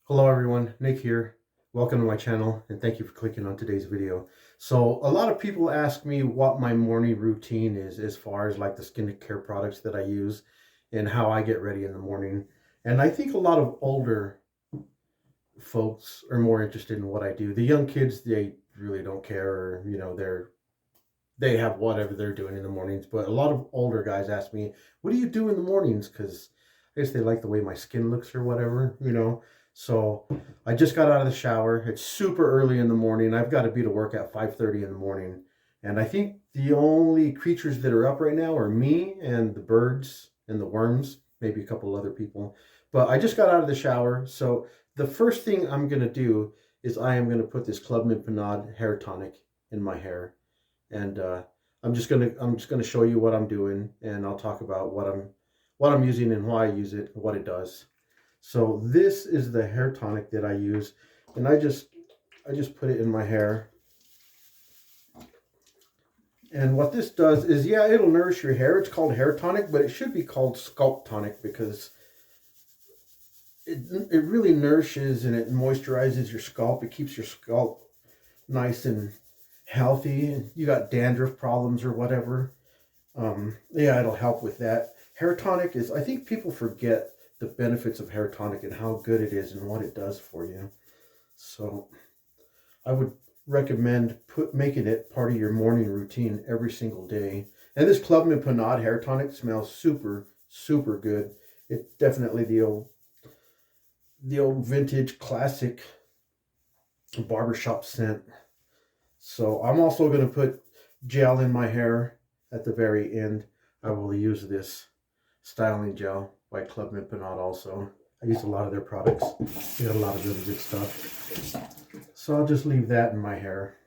Hello everyone, Nick here. Welcome to my channel and thank you for clicking on today's video. So a lot of people ask me what my morning routine is as far as like the skincare products that I use and how I get ready in the morning. And I think a lot of older folks are more interested in what I do. The young kids, they really don't care, or they have whatever they're doing in the mornings. But a lot of older guys ask me, what do you do in the mornings? Because I guess they like the way my skin looks or whatever. So I just got out of the shower. It's super early in the morning. I've got to be to work at 5:30 in the morning. And I think the only creatures that are up right now are me and the birds and the worms, maybe a couple other people. But I just got out of the shower. So the first thing I'm going to do is I am going to put this CLUBMAN PINAUD hair tonic in my hair. And I'm just gonna show you what I'm doing, and I'll talk about what I'm using and why I use it, what it does. So this is the hair tonic that I use, and I just put it in my hair. And what this does is, yeah, it'll nourish your hair. It's called hair tonic, but it should be called scalp tonic because it really nourishes and it moisturizes your scalp. It keeps your scalp nice and healthy. You got dandruff problems or whatever, yeah, it'll help with that. Hair tonic is, I think people forget the benefits of hair tonic and how good it is and what it does for you. So I would recommend making it part of your morning routine every single day. And this CLUBMAN PINAUD hair tonic smells super, super good. It's definitely the old vintage classic barbershop scent. So I'm also going to put gel in my hair at the very end. I will use this styling gel by CLUBMAN PINAUD also. I use a lot of their products. They got a lot of really good stuff. So I'll just leave that in my hair.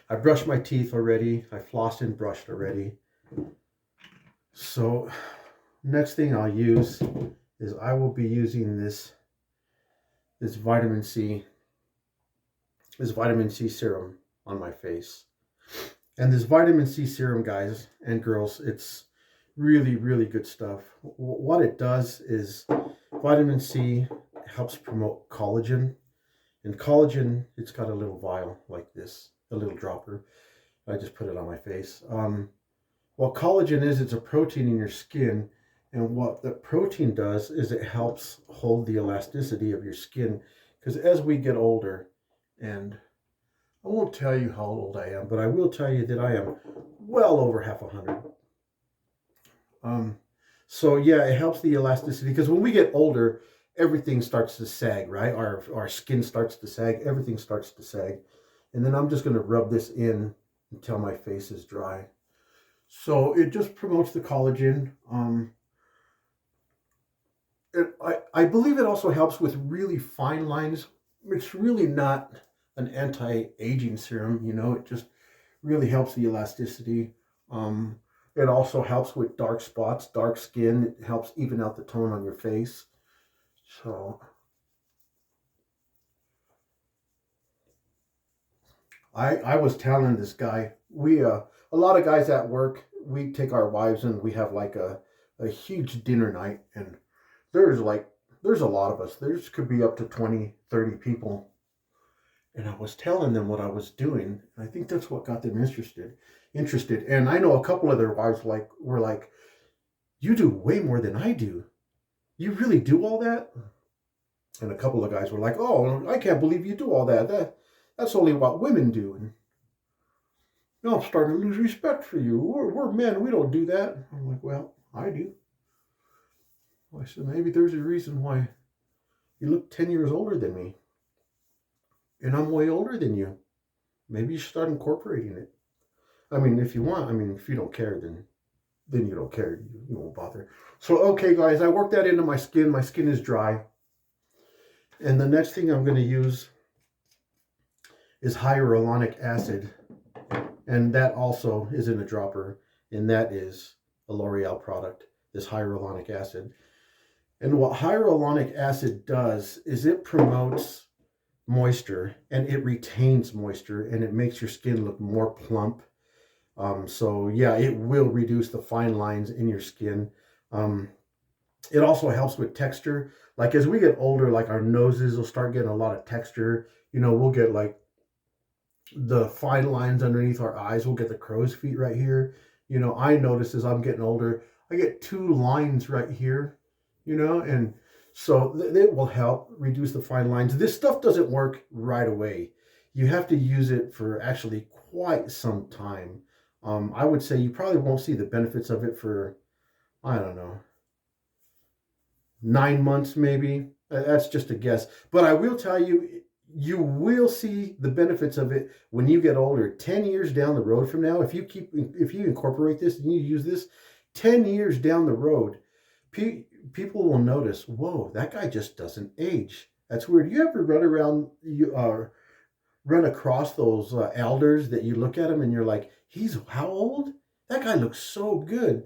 I brushed my teeth already. I flossed and brushed already. So next thing I'll use is I will be using this vitamin C serum on my face. And this vitamin C serum, guys and girls, it's really, really good stuff. What it does is vitamin C helps promote collagen. And collagen, it's got a little vial like this, a little dropper. I just put it on my face. What collagen is, it's a protein in your skin. And what the protein does is it helps hold the elasticity of your skin. Because as we get older, and I won't tell you how old I am, but I will tell you that I am well over half 100. So yeah, it helps the elasticity because when we get older, everything starts to sag, right? Our skin starts to sag, everything starts to sag. And then I'm just going to rub this in until my face is dry. So it just promotes the collagen. I believe it also helps with really fine lines. It's really not an anti-aging serum, it just really helps the elasticity. It also helps with dark spots, dark skin. It helps even out the tone on your face. So I was telling this guy, a lot of guys at work, we take our wives and we have like a huge dinner night, and there's a lot of us. There's could be up to 20, 30 people. And I was telling them what I was doing. I think that's what got them interested. And I know a couple of their wives were like, you do way more than I do. You really do all that? And a couple of guys were like, oh, I can't believe you do all that. That's only what women do. And now I'm starting to lose respect for you. We're men. We don't do that. I'm like, well, I do. I said, maybe there's a reason why you look 10 years older than me. And I'm way older than you. Maybe you should start incorporating it. I mean, if you want. I mean, if you don't care, then you don't care. You won't bother. So, okay, guys, I worked that into my skin. My skin is dry. And the next thing I'm going to use is hyaluronic acid. And that also is in a dropper. And that is a L'Oreal product, this hyaluronic acid. And what hyaluronic acid does is it promotes moisture and it retains moisture and it makes your skin look more plump. So yeah, it will reduce the fine lines in your skin. It also helps with texture. like as we get older, like our noses will start getting a lot of texture. You know, we'll get like the fine lines underneath our eyes. We'll get the crow's feet right here. You know, I notice as I'm getting older, I get two lines right here, you know, and so it will help reduce the fine lines. This stuff doesn't work right away. You have to use it for actually quite some time. I would say you probably won't see the benefits of it for, I don't know, 9 months maybe. That's just a guess. But I will tell you, you will see the benefits of it when you get older. 10 years down the road from now, if you incorporate this and you use this, 10 years down the road, people will notice, whoa, that guy just doesn't age. That's weird. You ever run across those elders that you look at them and you're like, he's how old? That guy looks so good.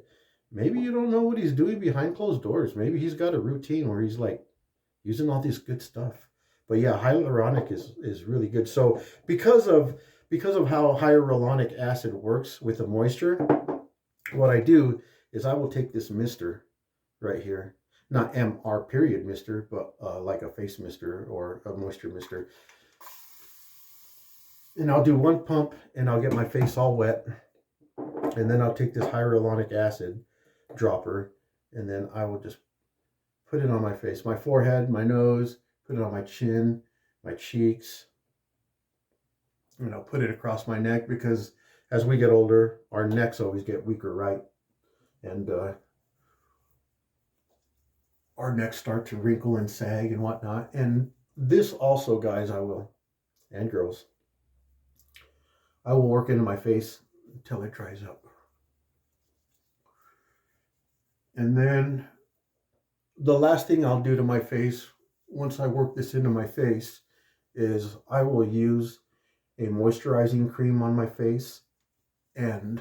Maybe you don't know what he's doing behind closed doors. Maybe he's got a routine where he's like using all this good stuff. But yeah, hyaluronic is really good. So because of how hyaluronic acid works with the moisture, what I do is I will take this mister right here, not MR period mister, but like a face mister or a moisture mister. And I'll do one pump and I'll get my face all wet. And then I'll take this hyaluronic acid dropper and then I will just put it on my face, my forehead, my nose, put it on my chin, my cheeks. And I'll put it across my neck because as we get older, our necks always get weaker, right? And our necks start to wrinkle and sag and whatnot. And this also, guys, and girls, I will work into my face until it dries up. And then the last thing I'll do to my face, once I work this into my face, is I will use a moisturizing cream on my face. And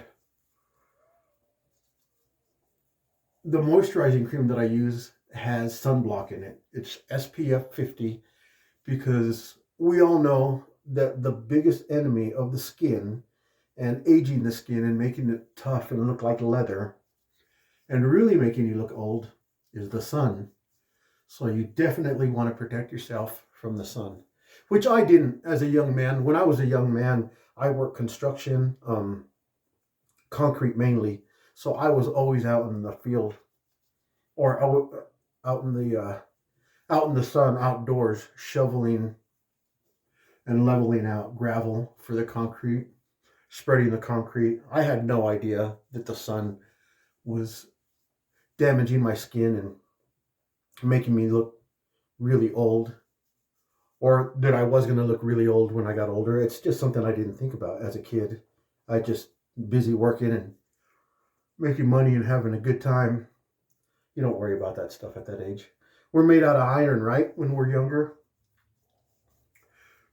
the moisturizing cream that I use has sunblock in it. It's SPF 50 because we all know that the biggest enemy of the skin and aging the skin and making it tough and look like leather and really making you look old is the sun. So you definitely want to protect yourself from the sun, which I didn't as a young man. When I was a young man, I worked construction, concrete mainly. So I was always out in the field or out in the sun, outdoors, shoveling and leveling out gravel for the concrete, spreading the concrete. I had no idea that the sun was damaging my skin and making me look really old, or that I was going to look really old when I got older. It's just something I didn't think about as a kid. I just busy working and making money and having a good time. You don't worry about that stuff at that age. We're made out of iron, right? When we're younger.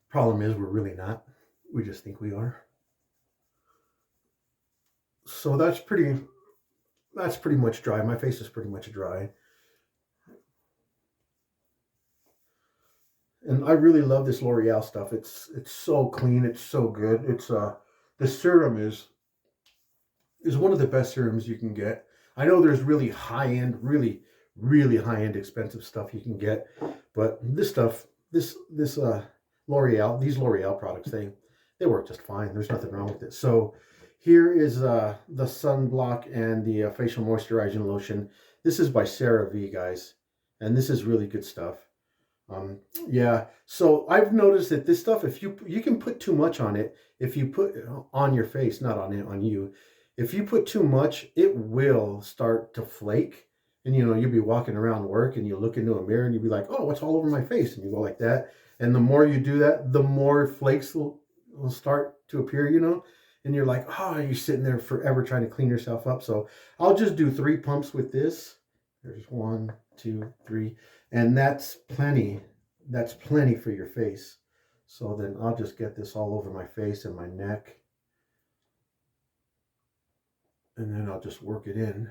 Problem is, we're really not. We just think we are. So that's pretty much dry. My face is pretty much dry. And I really love this L'Oreal stuff. It's so clean. It's so good. It's the serum is one of the best serums you can get. I know there's really high-end, really high-end expensive stuff you can get, but this stuff, these L'Oreal products, they work just fine. There's nothing wrong with it. So here is the sunblock and the facial moisturizing lotion. This is by CeraVe, guys, and this is really good stuff. Yeah, so I've noticed that this stuff, if you can put too much on it, if you put on your face, not on you, if you put too much, it will start to flake. And you'll be walking around work and you look into a mirror and you'll be like, oh, what's all over my face? And you go like that. And the more you do that, the more flakes will start to appear, and you're like, oh, you're sitting there forever trying to clean yourself up. So I'll just do 3 pumps with this. There's 1, 2, 3. And that's plenty. That's plenty for your face. So then I'll just get this all over my face and my neck. And then I'll just work it in.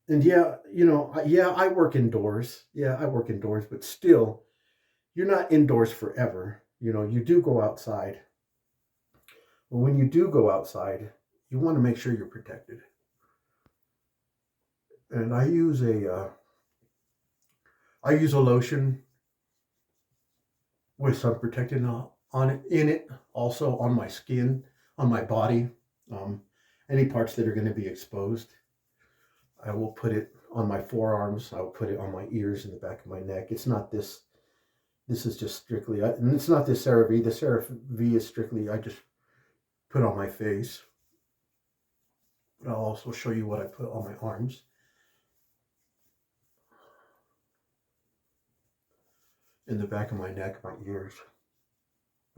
And yeah, I work indoors. Yeah, I work indoors, but still, you're not indoors forever. You do go outside. But when you do go outside, you want to make sure you're protected. And I use a lotion with sun protectant on it, in it, also on my skin, on my body, any parts that are going to be exposed. I will put it on my forearms. I will put it on my ears and the back of my neck. It's not this. This is just strictly, and it's not this CeraVe. The CeraVe is strictly, I just put on my face. But I'll also show you what I put on my arms. In the back of my neck, my ears.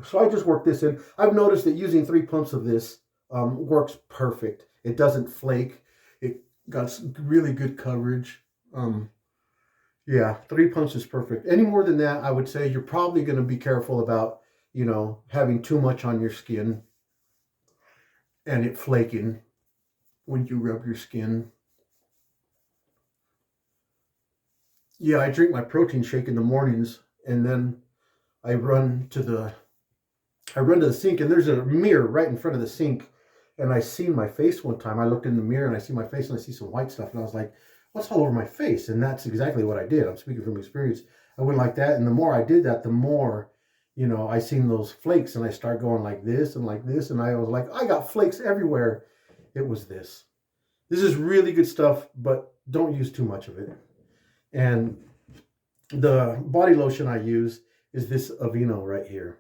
So I just work this in. I've noticed that using 3 pumps of this works perfect. It doesn't flake. It got really good coverage. Yeah, 3 pumps is perfect. Any more than that, I would say you're probably going to be careful about, you know, having too much on your skin and it flaking when you rub your skin. Yeah, I drink my protein shake in the mornings, and then I run to the sink, and there's a mirror right in front of the sink, and I seen my face one time. I looked in the mirror and I see my face and I see some white stuff, and I was like, what's all over my face? And that's exactly what I did. I'm speaking from experience. I went like that, and the more I did that, the more, you know, I seen those flakes, and I start going like this, and I was like, I got flakes everywhere. It was this. This is really good stuff, but don't use too much of it. And the body lotion I use is this AVEENO right here.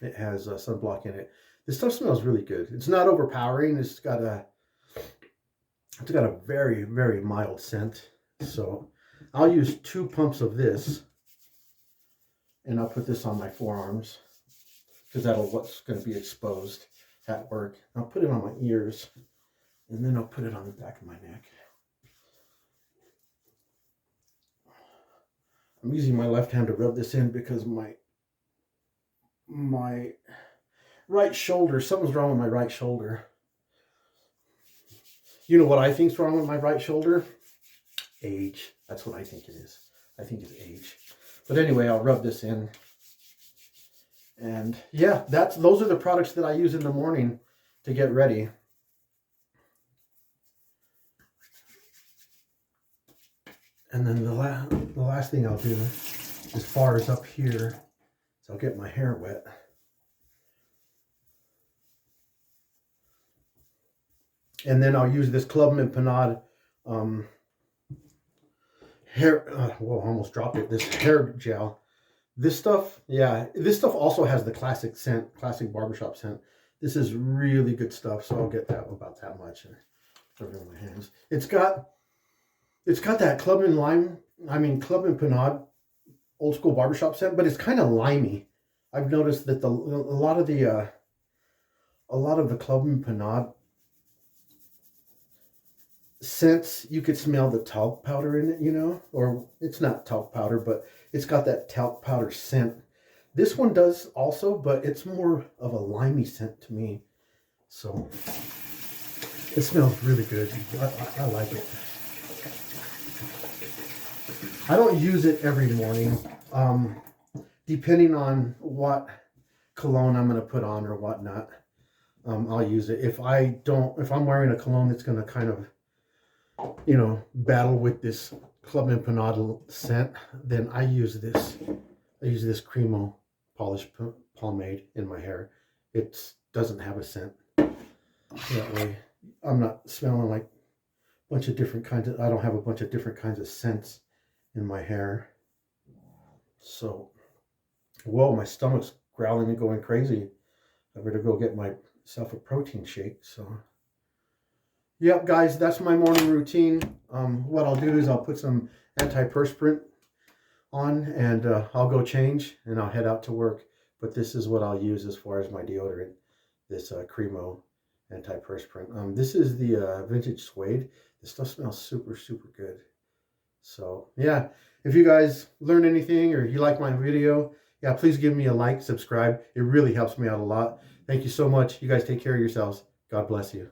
It has sunblock in it. This stuff smells really good. It's not overpowering. It's got a very, very mild scent. So I'll use 2 pumps of this, and I'll put this on my forearms because that'll what's going to be exposed at work. I'll put it on my ears, and then I'll put it on the back of my neck. I'm using my left hand to rub this in because my right shoulder, something's wrong with my right shoulder. You know what I think's wrong with my right shoulder? Age. That's what I think it is. I think it's age. But anyway, I'll rub this in. And yeah, those are the products that I use in the morning to get ready. And then the last thing I'll do, as far as up here, is I'll get my hair wet. And then I'll use this CLUBMAN PINAUD hair, whoa, I almost dropped it, this hair gel. This stuff, yeah, this stuff also has the classic scent, classic barbershop scent. This is really good stuff, so I'll get that about that much and put it in my hands. It's got that CLUBMAN PINAUD old school barbershop scent, but it's kind of limey. I've noticed that a lot of the CLUBMAN PINAUD scents, you could smell the talc powder in it, you know, or it's not talc powder, but it's got that talc powder scent. This one does also, but it's more of a limey scent to me. So it smells really good. I like it. I don't use it every morning. Depending on what cologne I'm going to put on or whatnot, I'll use it. If I'm wearing a cologne that's going to kind of, you know, battle with this CLUBMAN PINAUD scent, then I use this. I use this Cremo Polish pomade in my hair. It doesn't have a scent. That way, I'm not smelling like a bunch of different kinds of. I don't have a bunch of different kinds of scents in my hair. So, whoa, my stomach's growling and going crazy. I better go get myself a protein shake. So. Yep, guys, that's my morning routine. What I'll do is I'll put some antiperspirant on, and I'll go change, and I'll head out to work. But this is what I'll use as far as my deodorant, this Cremo antiperspirant. This is the vintage suede. This stuff smells super, super good. So, yeah, if you guys learn anything or you like my video, yeah, please give me a like, subscribe. It really helps me out a lot. Thank you so much. You guys take care of yourselves. God bless you.